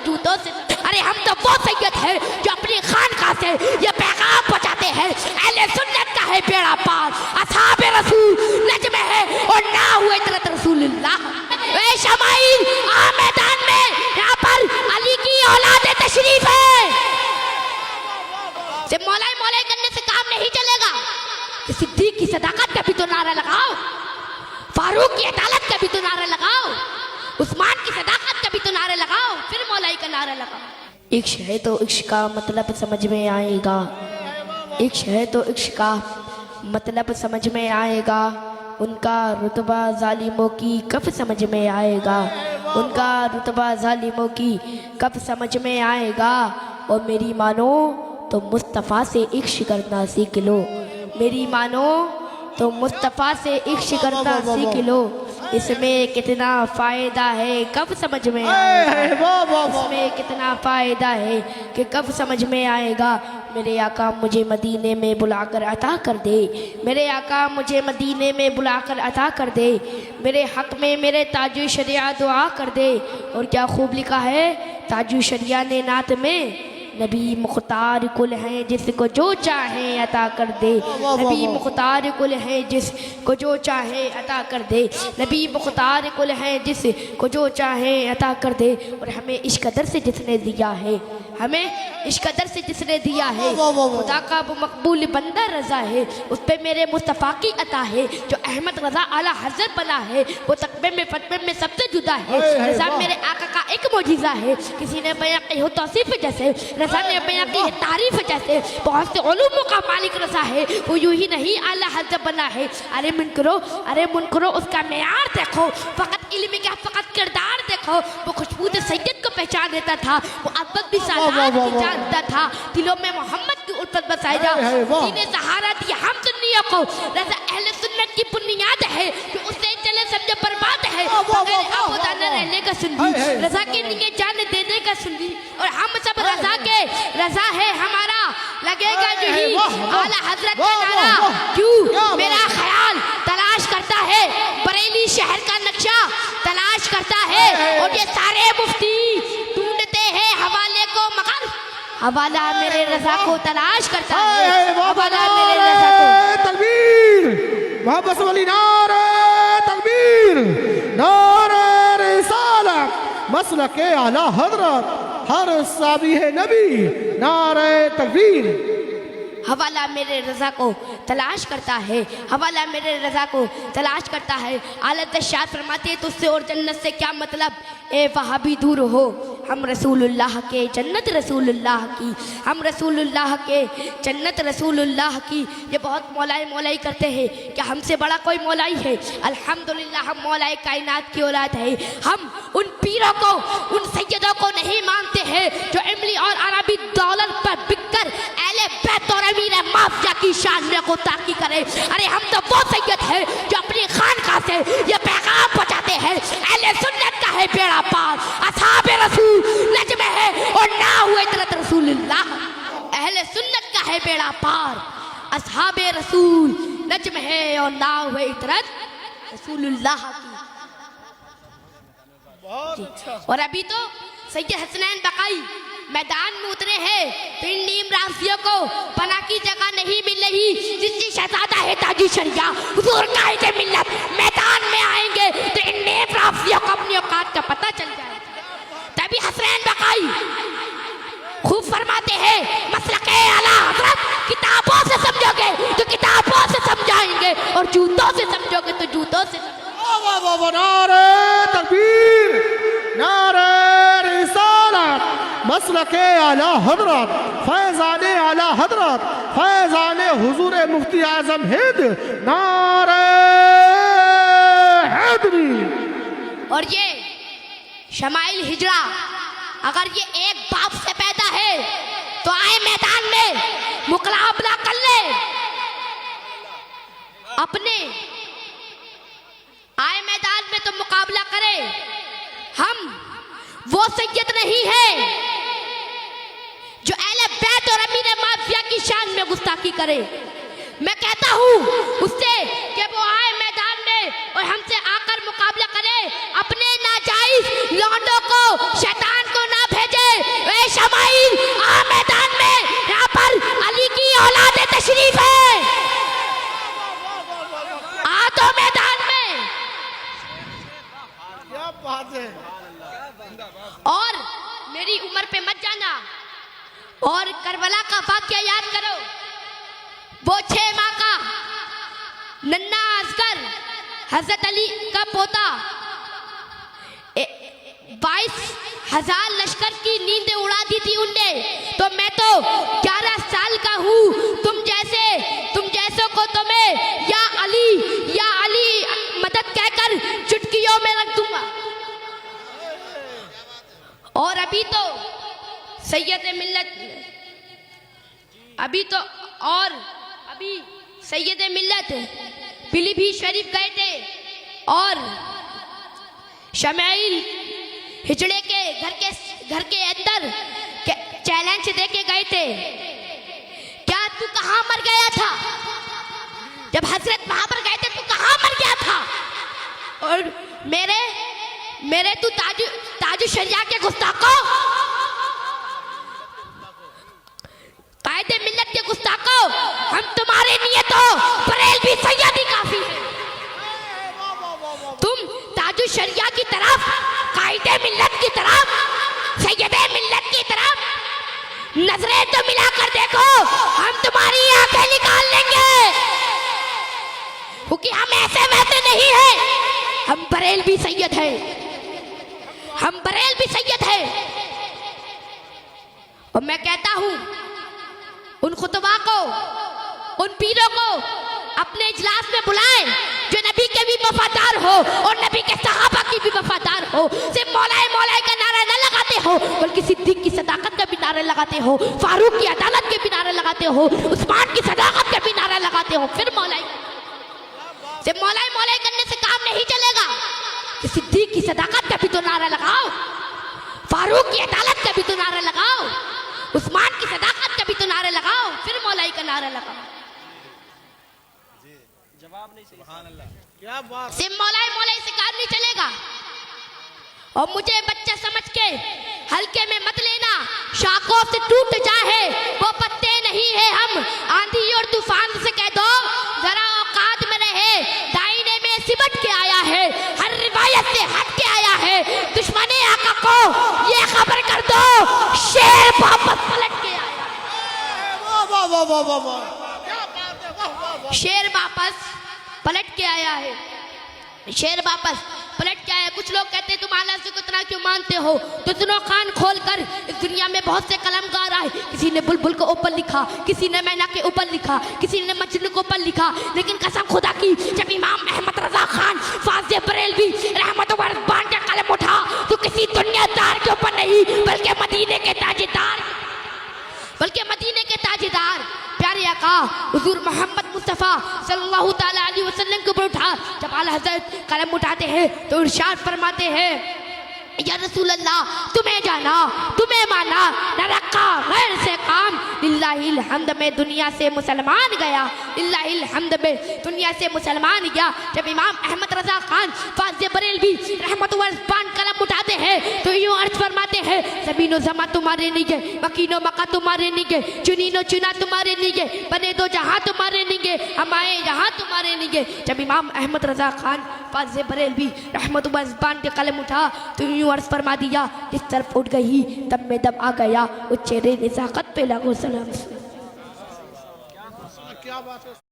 जूतों से। अरे हम तो वो सैयद है जो अपनी खानकाह से ये पैगाम पहुंचाते हैं, अहले सुन्नत का है बेड़ा पार, असहाबे रसूल नज्म है और ना हुए तरत रसूलुल्लाह। ए शमाइल आ मैदान में, यहाँ पर अली की औलाद तशरीफ है। सिर्फ मौलाई मौलाई करने से काम नहीं चलेगा, कि सिद्दीक की सदाकत का भी तो नारा लगाओ, फारूक की अदालत का भी तो नारा लगाओ, उस्मान की सदाकत का भी तो नारा लगाओ, फिर मौलाई का नारा लगाओ। इश्क है तो इश्क का मतलब समझ में आएगा, इश्क है तो इश्क का मतलब समझ में आएगा, उनका रुतबा जालिमों की कब समझ में आएगा, उनका रुतबा जालिमों की कब समझ में आएगा। और मेरी मानो तो मुस्तफ़ा से इश्क करना सीख लो, मेरी मानो तो मुस्तफ़ा से इश्क करना सीख लो, इसमें कितना फ़ायदा है कब समझ में आएगा, इसमें कितना फ़ायदा है कि कब समझ में आएगा। मेरे आका मुझे मदीने में बुलाकर अता कर दे, मेरे आका मुझे मदीने में बुलाकर अता कर दे, मेरे हक़ में मेरे ताजु शरिया दुआ कर दे। और क्या खूब लिखा है ताजु शरिया ने नात में, नबी मुख्तार कुल हैं जिसको जो चाहे अता कर दे, नबी मुख्तार कुल हैं जिसको जो चाहे अता कर दे, नबी मुख्तार कुल हैं जिसको जो चाहे अता कर दे। और हमें इस कदर से जिसने दिया है, हमें इस कदर से जिसने दिया है, खुदा का वो मकबूल बंदा रज़ा है, उस पे मेरे मुस्तफ़ा की अता है, जो अहमद रज़ा आला हज़रत बना है, वो तकबे में फतवे में सबसे जुदा है। रज़ा मेरे आका का एक मौजिज़ा है, किसी ने बयां की हो तौसीफ़ जैसे, रज़ा ने बयां की है तारीफ़ जैसे, बहुत से उलूमों का मालिक रज़ा है, वो यूं ही नहीं आला हज़रत बना है। अरे मुनकरो उसका मेयार देखो, फ़कत इल्म क्या फ़कत किरदार देखो, वो खुशबू सैयद को पहचान देता था, वो अब्बत भी जानता था, दिलों में मोहम्मद की उल्फत बसाई जा, सीने सहारा दिया हम सुन्नियों को। रज़ा अहले सुन्नत की बुनियाद है, जो उससे चले समझे बर्बाद है, बगैर आबोदाना रहने का सुन्नी, रज़ा के लिए जान देने का सुन्नी। और हम सब रज़ा के, रज़ा है हमारा, लगेगा जो ही आला हज़रत का नारा। क्यों मेरा ख्याल तलाश करता है, बरेली शहर का नक्शा तलाश करता है, और ये सारे मुफ्ती ढूंढते हैं हवाले को, मगर हवाला मेरे रज़ा को तलाश करता है, हवाला मेरे रज़ा को। तकबीर मोहब्बत वाली नारे तकबीर, नारे रिसालत मसलके आला हज़रत हर साबी है नबी, नारे तकबीर। हवाला मेरे रज़ा को तलाश करता है, हवाला मेरे रज़ा को तलाश करता है। आलत शाद फरमाते हैं तुझसे और जन्नत से क्या मतलब, ए वहाबी दूर हो, हम रसूलुल्लाह के जन्नत रसूलुल्लाह की, हम रसूलुल्लाह के जन्नत रसूलुल्लाह की। ये बहुत मौलाई मौलाई करते हैं, क्या हमसे बड़ा कोई मौलाई है? अल्हम्दुलिल्लाह हम मौलाई कायनात की औलाद है। हम उन पीरों को, उन सैयदों को नहीं मानते हैं जो इमली और अरबी दौलत पर बिककर अहले बैत और अमीर माफिया की शान में गुस्ताखी करे। अरे हम तो वो सैयद है जो अपनी खानकाह से ये पैगाम पहुंचाते हैं, अहले सुन्नत का है बेड़ा पार, असहाबे रसूल नज्म है और ना हुए तरत रसूलुल्लाह। अहले सुन्नत का है बेड़ा पार, असहाबे रसूल नज्म है और ना हुए तरत रसूलुल्लाह की। और अभी तो सैयद हसनैन बकाई मैदान में उतरे हैं, तो इन नीम राफियों को पना की जगह नहीं मिल रही, जिसकी शहजादा है ताजु शरिया हुजूर कायदे मिल्लत मैदान में आएंगे तो इन नीम राफियों को अपनी औकात का पता चल जाएगा। तभी हसनैन बकाई खूब फरमाते हैं, मसलके आला हज़रत किताबों से समझोगे तो किताबों से समझाएंगे, और जूतों से समझोगे तो जूतों से। नारे तकबीर, नारे रिसालत मसलके आला हज़रत फैज़ाने आला हज़रत फैज़ाने हुजूर मुफ्ती आज़म हिंद, नारे हैदरी। और ये शमाइल हिजरा अगर ये एक बाप से पैदा है तो आए मैदान में मुकाबला कर ले, अपने आए मैदान में तो मुकाबला करे। हम वो सैयद नहीं है जो अहले बैत और अमीर माफिया की शान में गुस्ताखी करे। मैं कहता हूँ उससे कि वो आए मैदान में और हमसे आकर मुकाबला करे, अपने नाजायज लौंडों को, शैतान को ना भेजे, और करबला का वाकया याद करो। वो 6 माह का नन्ना असगर हजरत अली का पोता 22,000 लश्कर की नींद उड़ा दी थी उनने। तो मैं तो 11 साल का हूँ। तुम जैसों को तो मैं या अली मदद कहकर चुटकियों में रख दूंगा। और अभी सैयद मिल्लत पीलीभीत शरीफ गए थे और शमाइल हिजड़े के घर के अंदर चैलेंज देके गए थे। क्या तू कहां मर गया था? जब हजरत वहां पर गए थे तू कहां मर गया था? और मेरे तू ताजु शरिया के गुस्ताखों, कायदे मिल्लत के गुस्ताखों, हम तुम्हारे लिए तो बरेलवी सैयदी काफी है। तुम ताजु शरिया की तरफ, कायदे मिल्लत की तरफ, सैयदे मिल्लत की तरफ नजरें तो मिला कर देखो, हम तुम्हारी आंखें निकाल लेंगे। क्योंकि हम ऐसे वैसे नहीं है, हम बरेलवी सैयद है, हम बरेलवी सैयद है। और मैं कहता हूं उन खुतबा को, उन पीरों को अपने इजलास में बुलाएं जो नबी के भी वफादार हो और नबी के सहाबा की भी वफादार हो। सिर्फ मौलाए का नारा न लगाते हो, बल्कि सिद्दीक की सदाकत का भी नारा लगाते हो, फारूक की अदालत के भी नारा लगाते हो, उस्मान की सदाकत का भी नारा लगाते हो। फिर सिर्फ मौलाए करने से काम नहीं चलेगा कि सिद्दीक की सदाकत का भी तो नारा लगाओ, फारूक की अदालत का भी तो नारा लगाओ, उस्मान की सदाकत का भी तो नारा लगाओ, फिर मौलाई का नारा लगाओ। जवाब नहीं सही। सुभान अल्लाह, क्या बात। सिर्फ मौलाई से काम नहीं चलेगा। और मुझे बच्चा समझ के हल्के में मत लेना। शाखों से टूट जाए वो पत्ते नहीं है हम, आंधी और तूफान से कह दो जरा औकात में रहे। दाईने में सिमट के आया है, हर रिवायत से हट के आया है। दुश्मने आका को ये खबर कर दो, शेर वापस पलट के आया। शेर वापस पलट के आया है, शेर वापस पलट के आया। कुछ लोग कहते हैं तुम आला से कितना क्यों मानते हो? तो सुनो कान खोल कर, इस दुनिया में बहुत से कलमकार आए। किसी ने बुलबुल को ऊपर लिखा, किसी ने मैना के ऊपर लिखा, किसी ने मजनू को ऊपर लिखा। लेकिन कसम खुदा की, जब इमाम अहमद रजा खान फाज़े बरेलवी रहमत व रिज़वान का कलम उठा तो किसी दुनियादार के ऊपर नहीं, बल्कि मदीने के ताजदार प्यारे आका हुजूर मोहम्मद मुस्तफ़ा सल्लल्लाहु ताला अलैहि वसल्लम के ऊपर उठा। जब आला हज़रत कलम उठाते हैं तो इरशाद फरमाते हैं, या रसूल अल्लाह, तुम्हें जाना, तुम्हें माना, न रखा गैर से काम। लिल्लाहिल हम्द में दुनिया से मुसलमान गया, लिल्लाहिल हम्द में दुनिया से मुसलमान गया। जब इमाम अहमद रजा खान फाज़े बरेलवी रहमत व रिज़वान कलम उठाते हैं तो यूँ अर्ज फरमाते हैं, ज़मीनो ज़मा तुम्हारे नहीं गए, मकीनो मका तुम्हारे नहीं गए, चुनीनो चुना तुम्हारे नहीं गए, बने दो जहाँ तुम्हारे नहीं गए, हम आए यहाँ तुम्हारे नहीं गए। जब इमाम अहमद रजा खान फाज़े बरेलवी रहमत व रिज़वान के कलम उठा तो यूँ अर्ज फरमा दिया, जिस तरफ उठ गई तब में दम आ गया, उस चेहरे नज़ाकत पे लगो सलाम। क्या बात है।